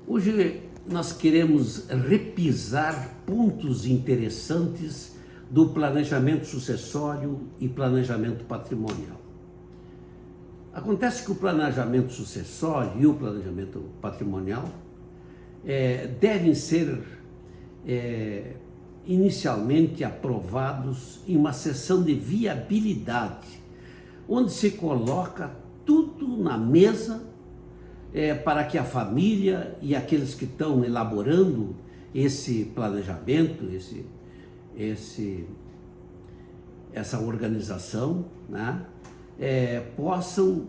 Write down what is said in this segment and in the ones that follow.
Hoje nós queremos repisar pontos interessantes do planejamento sucessório e planejamento patrimonial. Acontece que o planejamento sucessório e o planejamento patrimonial devem ser inicialmente aprovados em uma sessão de viabilidade, onde se coloca tudo na mesa para que a família e aqueles que estão elaborando esse planejamento, essa organização, né, possam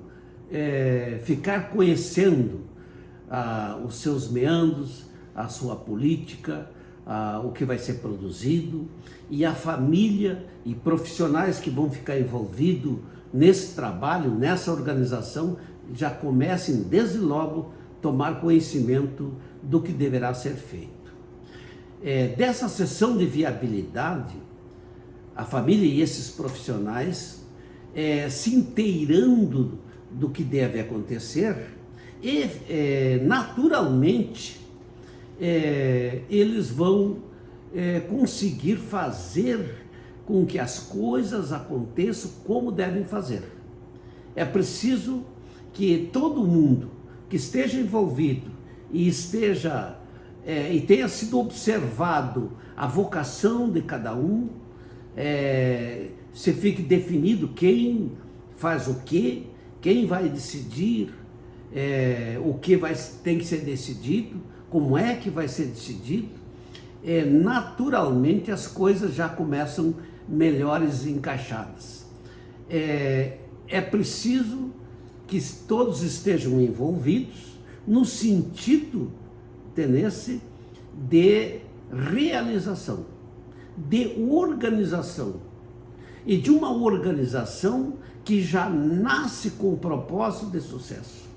ficar conhecendo os seus meandros, a sua política, o que vai ser produzido, e a família e profissionais que vão ficar envolvidos nesse trabalho, nessa organização, já comecem desde logo tomar conhecimento do que deverá ser feito. Dessa sessão de viabilidade, a família e esses profissionais se inteirando do que deve acontecer e naturalmente eles vão conseguir fazer com que as coisas aconteçam como devem fazer. É preciso que todo mundo que esteja envolvido e tenha sido observado a vocação de cada um, se fique definido quem faz o quê, quem vai decidir o que tem que ser decidido, como é que vai ser decidido, naturalmente as coisas já começam melhores encaixadas. É preciso que todos estejam envolvidos no sentido de realização, de organização, e de uma organização que já nasce com o propósito de sucesso.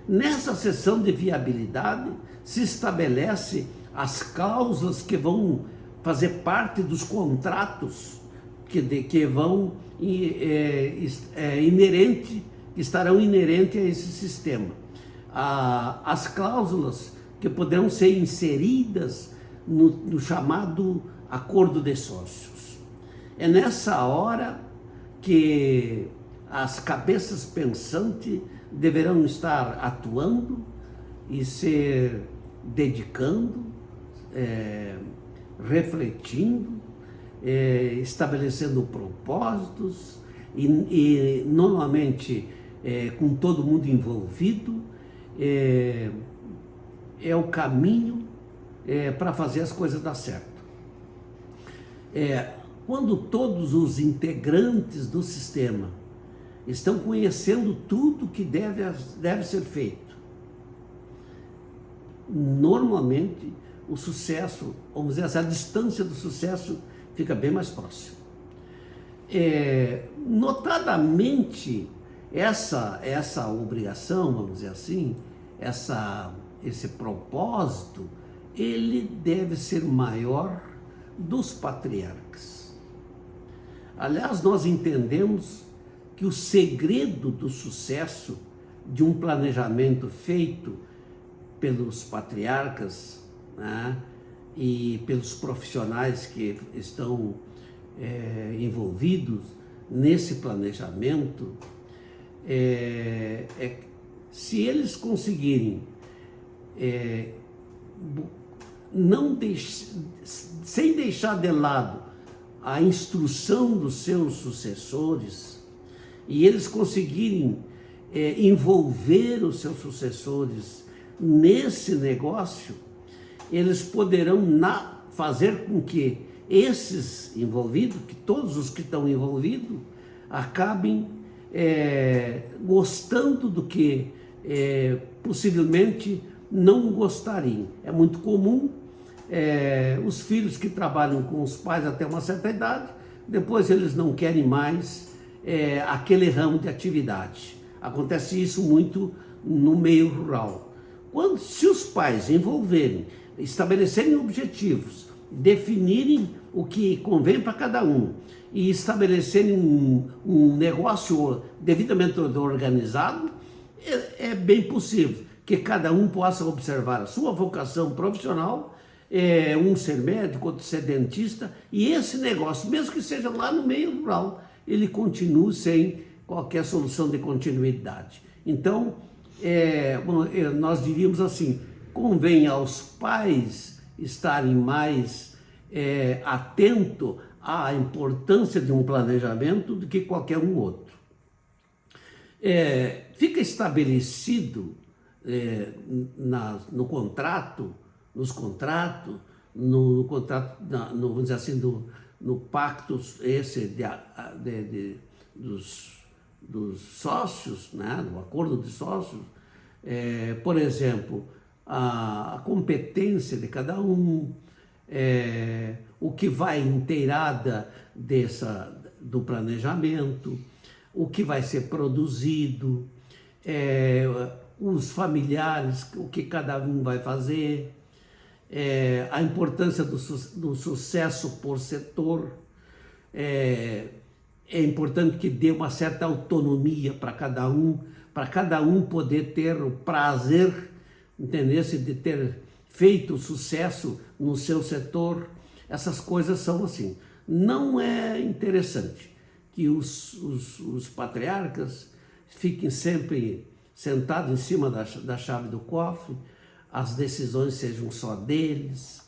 Nessa sessão de viabilidade se estabelece as cláusulas que vão fazer parte dos contratos que vão estarão inerentes a esse sistema. As cláusulas que poderão ser inseridas no chamado acordo de sócios. É nessa hora que as cabeças pensantes deverão estar atuando e se dedicando, refletindo, estabelecendo propósitos e normalmente com todo mundo envolvido, é o caminho para fazer as coisas dar certo. Quando todos os integrantes do sistema estão conhecendo tudo que deve ser feito, normalmente o sucesso, vamos dizer assim, a distância do sucesso fica bem mais próxima. Notadamente, essa obrigação, vamos dizer assim, esse propósito, ele deve ser maior dos patriarcas. Aliás, nós entendemos que o segredo do sucesso de um planejamento feito pelos patriarcas, né, e pelos profissionais que estão envolvidos nesse planejamento, se eles conseguirem sem deixar de lado a instrução dos seus sucessores, e eles conseguirem envolver os seus sucessores nesse negócio, eles poderão fazer com que esses envolvidos, que todos os que estão envolvidos, acabem gostando do que possivelmente não gostariam. É muito comum os filhos que trabalham com os pais até uma certa idade, depois eles não querem mais aquele ramo de atividade. Acontece isso muito no meio rural. Se os pais envolverem, estabelecerem objetivos, definirem o que convém para cada um e estabelecerem um negócio devidamente organizado, é bem possível que cada um possa observar a sua vocação profissional, um ser médico, outro ser dentista, e esse negócio, mesmo que seja lá no meio rural, ele continue sem qualquer solução de continuidade. Então, nós diríamos assim, convém aos pais estarem mais atentos à importância de um planejamento do que qualquer um outro. Fica estabelecido no contrato, vamos dizer assim, no pacto esse dos sócios, né, do acordo de sócios, por exemplo, a competência de cada um, o que vai inteirada do planejamento, o que vai ser produzido, os familiares, o que cada um vai fazer, a importância do sucesso por setor. É importante que dê uma certa autonomia para cada um poder ter o prazer, entendesse, de ter feito sucesso no seu setor. Essas coisas são assim. Não é interessante que os patriarcas fiquem sempre sentados em cima da chave do cofre, as decisões sejam só deles,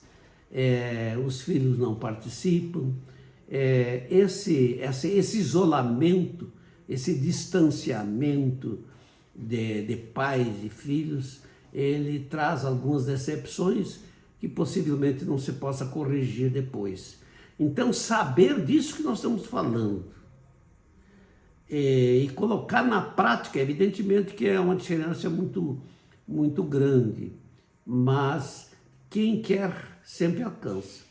os filhos não participam. Esse isolamento, esse distanciamento de pais e filhos, ele traz algumas decepções que possivelmente não se possa corrigir depois. Então, saber disso que nós estamos falando e colocar na prática, evidentemente que é uma diferença muito, muito grande, mas quem quer sempre alcança.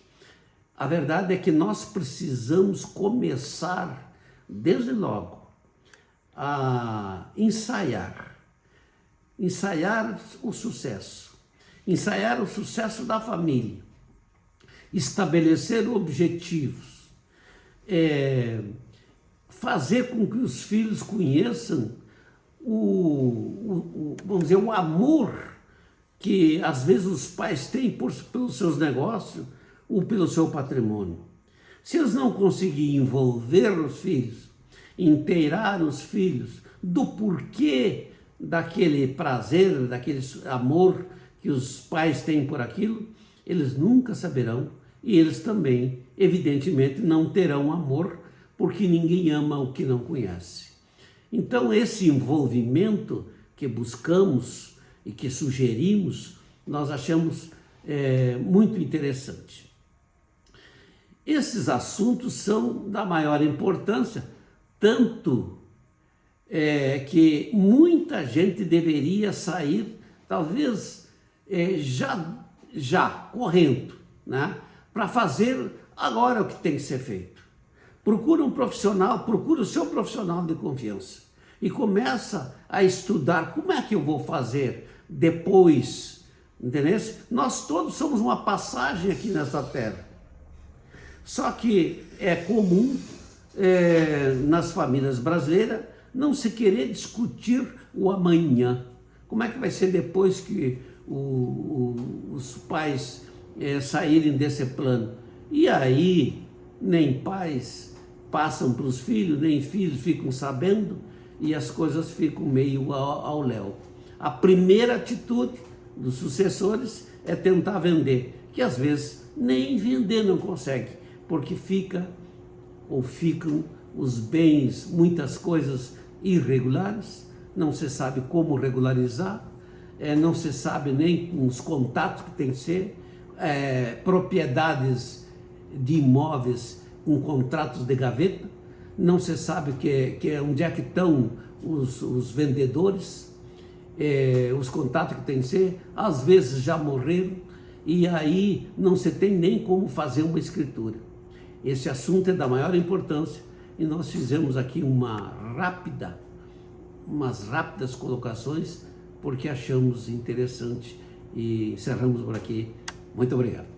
A verdade é que nós precisamos começar, desde logo, a ensaiar o sucesso da família, estabelecer objetivos, fazer com que os filhos conheçam vamos dizer, o amor que às vezes os pais têm pelos seus negócios ou pelo seu patrimônio. Se eles não conseguirem envolver os filhos, inteirar os filhos do porquê daquele prazer, daquele amor que os pais têm por aquilo, eles nunca saberão e eles também, evidentemente, não terão amor, porque ninguém ama o que não conhece. Então, esse envolvimento que buscamos e que sugerimos, nós achamos muito interessante. Esses assuntos são da maior importância, tanto que muita gente deveria sair, talvez já correndo, né, para fazer agora o que tem que ser feito. Procura um profissional, procura o seu profissional de confiança e começa a estudar como é que eu vou fazer depois, entendeu? Nós todos somos uma passagem aqui nessa terra. Só que é comum nas famílias brasileiras não se querer discutir o amanhã. Como é que vai ser depois que os pais saírem desse plano? E aí nem pais passam para os filhos, nem filhos ficam sabendo e as coisas ficam meio ao léu. A primeira atitude dos sucessores é tentar vender, que às vezes nem vender não consegue, porque ficam os bens, muitas coisas irregulares, não se sabe como regularizar, não se sabe nem os contatos que tem que ser, propriedades de imóveis com contratos de gaveta, não se sabe onde é que estão os vendedores, os contatos que tem que ser, às vezes já morreram, e aí não se tem nem como fazer uma escritura. Esse assunto é da maior importância e nós fizemos aqui umas rápidas colocações porque achamos interessante e encerramos por aqui. Muito obrigado.